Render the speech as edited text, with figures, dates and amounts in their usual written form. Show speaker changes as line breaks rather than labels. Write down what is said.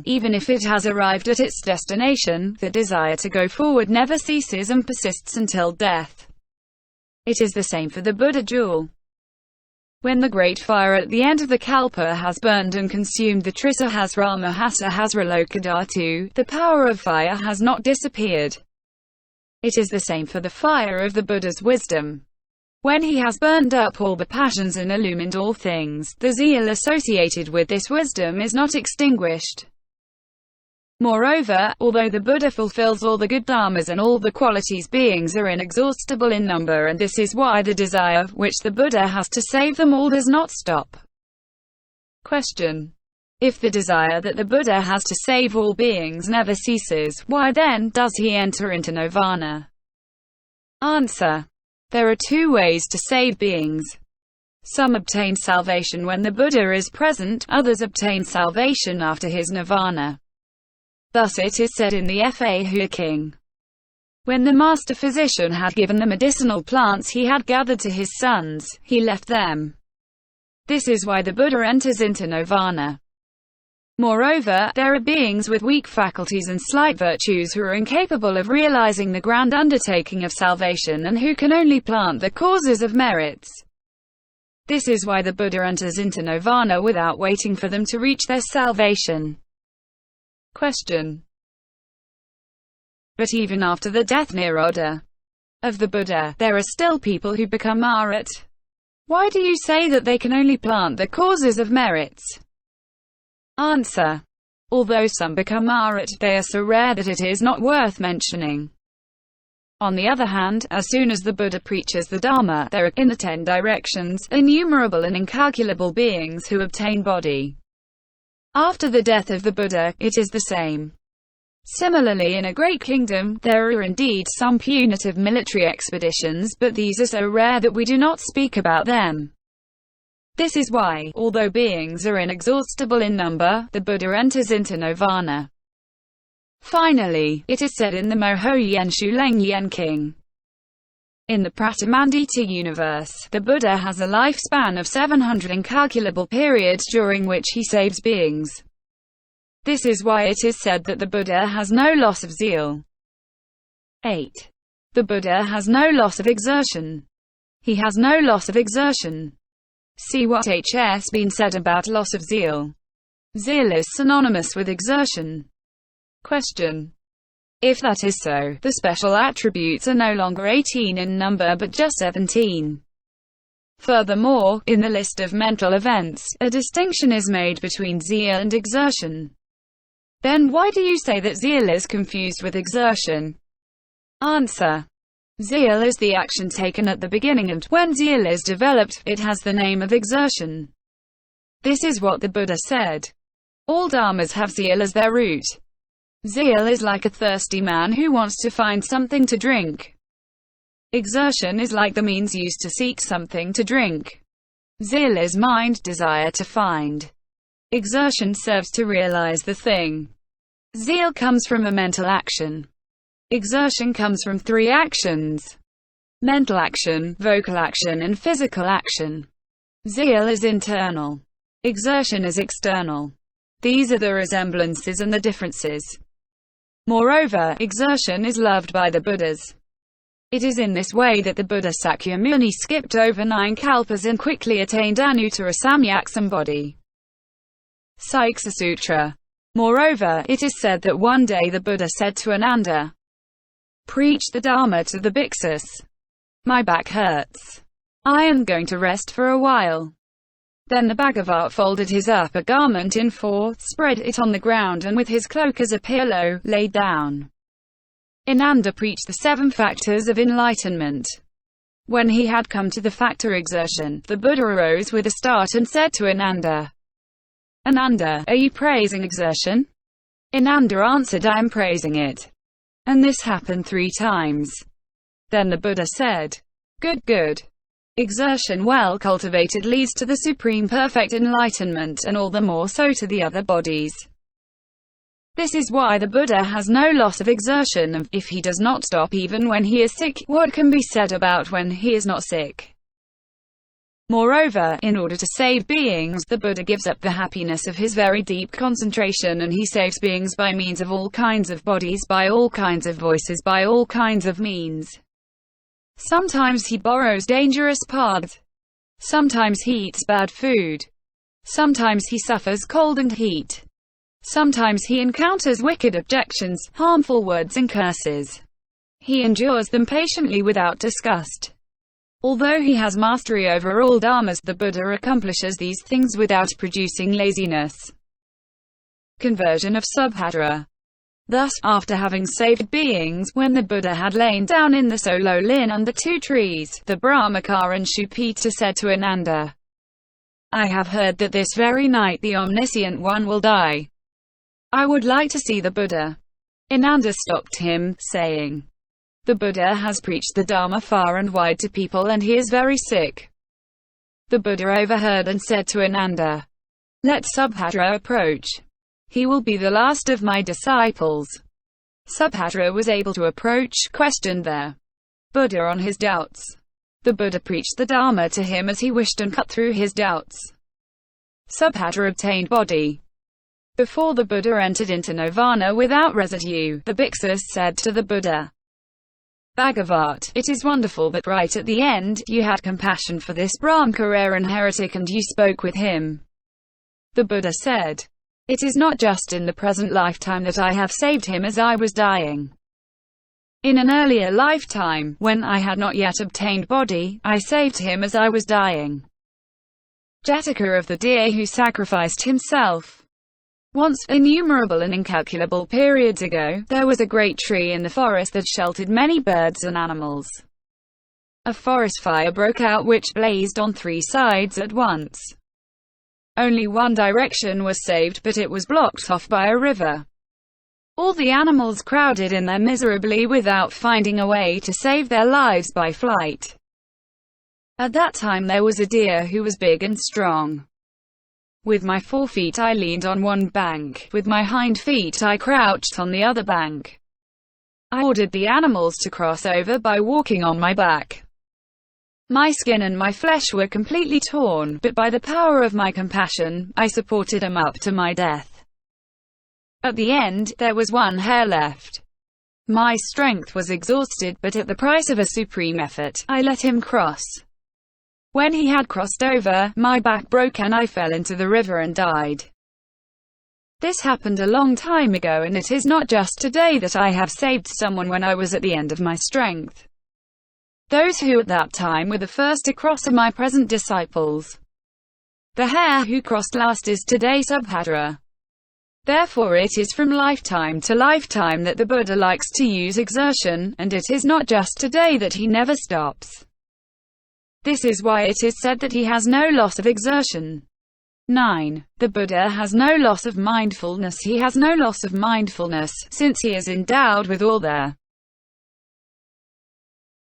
Even if it has arrived at its destination, the desire to go forward never ceases and persists until death. It is the same for the Buddha jewel. When the great fire at the end of the Kalpa has burned and consumed the Trisahasra Mahasahasra Lokadhatu, the power of fire has not disappeared. It is the same for the fire of the Buddha's wisdom. When he has burned up all the passions and illumined all things, the zeal associated with this wisdom is not extinguished. Moreover, although the Buddha fulfills all the good dharmas and all the qualities, beings are inexhaustible in number, and this is why the desire which the Buddha has to save them all does not stop. Question. If the desire that the Buddha has to save all beings never ceases, why then does he enter into nirvana? Answer. There are two ways to save beings. Some obtain salvation when the Buddha is present, others obtain salvation after his nirvana. Thus it is said in the Fa King. When the master physician had given the medicinal plants he had gathered to his sons, he left them. This is why the Buddha enters into nirvana. Moreover, there are beings with weak faculties and slight virtues who are incapable of realizing the grand undertaking of salvation and who can only plant the causes of merits. This is why the Buddha enters into nirvana without waiting for them to reach their salvation. Question. But even after the death nirodha of the Buddha, there are still people who become arhat. Why do you say that they can only plant the causes of merits? Answer. Although some become arhat, they are so rare that it is not worth mentioning. On the other hand, as soon as the Buddha preaches the Dharma, there are, in the 10 directions, innumerable and incalculable beings who obtain body. After the death of the Buddha, it is the same. Similarly, in a great kingdom, there are indeed some punitive military expeditions, but these are so rare that we do not speak about them. This is why, although beings are inexhaustible in number, the Buddha enters into nirvana. Finally, it is said in the Mohoyen Shuleng King. In the Pratamandita universe, the Buddha has a lifespan of 700 incalculable periods during which he saves beings. This is why it is said that the Buddha has no loss of zeal. 8. The Buddha has no loss of exertion. He has no loss of exertion. See what has been said about loss of zeal. Zeal is synonymous with exertion. Question. If that is so, the special attributes are no longer 18 in number but just 17. Furthermore, in the list of mental events, a distinction is made between zeal and exertion. Then why do you say that zeal is confused with exertion? Answer. Zeal is the action taken at the beginning, and when zeal is developed, it has the name of exertion. This is what the Buddha said. All dharmas have zeal as their root. Zeal is like a thirsty man who wants to find something to drink. Exertion is like the means used to seek something to drink. Zeal is mind desire to find. Exertion serves to realize the thing. Zeal comes from a mental action. Exertion comes from 3 actions: mental action, vocal action, and physical action. Zeal is internal. Exertion is external. These are the resemblances and the differences. Moreover, exertion is loved by the Buddhas. It is in this way that the Buddha Sakyamuni skipped over 9 kalpas and quickly attained Anuttara Samyak Sambodhi. Siksa Sutra. Moreover, it is said that one day the Buddha said to Ananda, "Preach the Dharma to the bhiksus. My back hurts. I am going to rest for a while." Then the Bhagavat folded his upper garment in 4, spread it on the ground, and with his cloak as a pillow, laid down. Ananda preached the 7 factors of enlightenment. When he had come to the factor exertion, the Buddha arose with a start and said to Ananda, "Ananda, are you praising exertion?" Ananda answered, "I am praising it." And this happened 3 times. Then the Buddha said, "Good, good. Exertion well cultivated leads to the supreme perfect enlightenment, and all the more so to the other bodies." This is why the Buddha has no loss of exertion, and if he does not stop even when he is sick, what can be said about when he is not sick? Moreover, in order to save beings, the Buddha gives up the happiness of his very deep concentration, and he saves beings by means of all kinds of bodies, by all kinds of voices, by all kinds of means. Sometimes he borrows dangerous paths. Sometimes he eats bad food. Sometimes he suffers cold and heat. Sometimes he encounters wicked objections, harmful words and curses. He endures them patiently without disgust. Although he has mastery over all dharmas, the Buddha accomplishes these things without producing laziness. Conversion of Subhadra. Thus, after having saved beings, when the Buddha had lain down in the solo lin under 2 trees, the Brahmacharya Shupita said to Ananda, "I have heard that this very night the Omniscient One will die. I would like to see the Buddha." Ananda stopped him, saying, "The Buddha has preached the Dharma far and wide to people, and he is very sick." The Buddha overheard and said to Ananda, "Let Subhadra approach. He will be the last of my disciples." Subhadra was able to approach, questioned the Buddha on his doubts. The Buddha preached the Dharma to him as he wished and cut through his doubts. Subhadra obtained body. Before the Buddha entered into nirvana without residue, the bhiksus said to the Buddha, "Bhagavat, it is wonderful that right at the end, you had compassion for this Brahmacharya heretic and you spoke with him." The Buddha said, "It is not just in the present lifetime that I have saved him as I was dying. In an earlier lifetime, when I had not yet obtained body, I saved him as I was dying." Jataka of the deer who sacrificed himself. Once, innumerable and incalculable periods ago, there was a great tree in the forest that sheltered many birds and animals. A forest fire broke out which blazed on 3 sides at once. Only one direction was saved, but it was blocked off by a river. All the animals crowded in there miserably without finding a way to save their lives by flight. At that time there was a deer who was big and strong. With my 4 feet I leaned on one bank, with my hind feet I crouched on the other bank. I ordered the animals to cross over by walking on my back. My skin and my flesh were completely torn, but by the power of my compassion, I supported him up to my death. At the end, there was 1 hair left. My strength was exhausted, but at the price of a supreme effort, I let him cross. When he had crossed over, my back broke and I fell into the river and died. This happened a long time ago, and it is not just today that I have saved someone when I was at the end of my strength. Those who at that time were the first to cross are my present disciples. The hare who crossed last is today Subhadra. Therefore it is from lifetime to lifetime that the Buddha likes to use exertion, and it is not just today that he never stops. This is why it is said that he has no loss of exertion. 9. The Buddha has no loss of mindfulness. He has no loss of mindfulness, since he is endowed with all the